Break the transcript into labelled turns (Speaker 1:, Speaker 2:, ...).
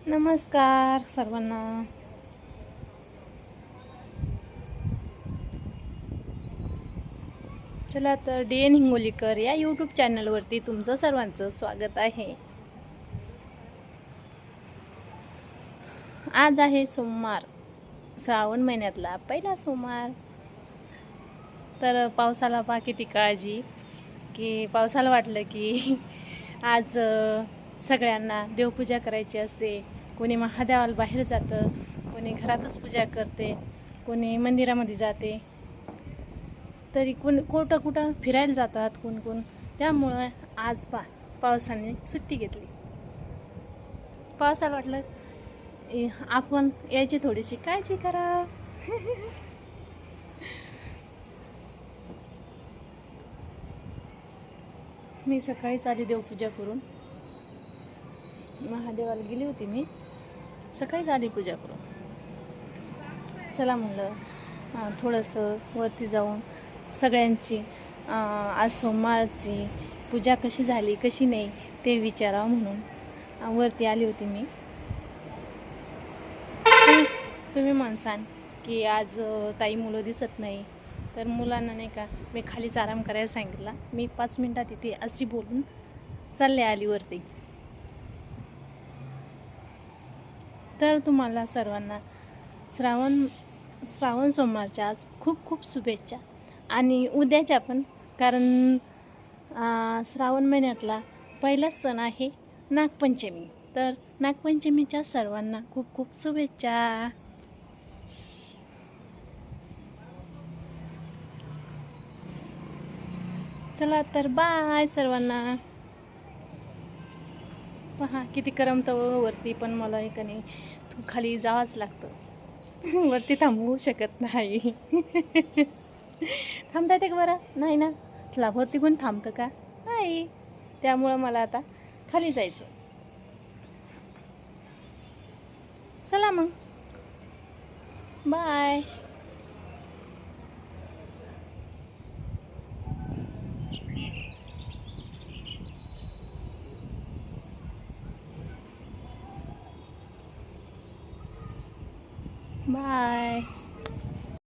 Speaker 1: नमस्कार सर्वांना. चला तर DN हिंगोलीकर या यूट्यूब चॅनलवरती तुमचं सर्वांचं स्वागत आहे. आज आहे सोमवार, श्रावण महिन्यातला पहिला सोमवार. तर पावसाला पहा किती काळजी, की पावसाला वाटलं की आज सगळ्यांना देवपूजा करायची असते. कोणी महादेवाला बाहेर जातं, कोणी घरातच पूजा करते, कोणी मंदिरामध्ये जाते, तरी कुठं फिरायला जातात कोण. त्यामुळं आज पावसाने सुट्टी घेतली. पावसाला वाटलं आपण यायची थोडीशी काळजी करा. मी सकाळीच आली देवपूजा करून. महादेवाला गेली होती मी, सकाळीच आली पूजा करून. चला म्हणलं थोडंसं वरती जाऊन सगळ्यांची आज सोमवारची पूजा कशी झाली कशी नाही ते विचारावं म्हणून वरती आली होती मी. तुम्ही म्हणसान की आज ताई मुलं दिसत नाही, तर मुलांना नाही का मी खालीच आराम करायला सांगितला. मी 5 मिनटात इथे अशी बोलून चालले आली वरती. तर तुम्हाला सर्वांना श्रावण सोमवारच्या आज खूप शुभेच्छा. आणि उद्याच्या पण, कारण श्रावण महिन्यातला पहिलाच सण आहे नागपंचमी. तर नागपंचमीच्या सर्वांना खूप शुभेच्छा. चला तर बाय सर्वांना. पहा किती करमतं वरती, पण मला एक नाही खाली जावंच लागतं. वरती थांबवू शकत नाही. थांबता येते का बरं? नाही ना. चला वरती कोण थांबतं का? नाही. त्यामुळं मला आता खाली जायचं. चला मग बाय. बाय.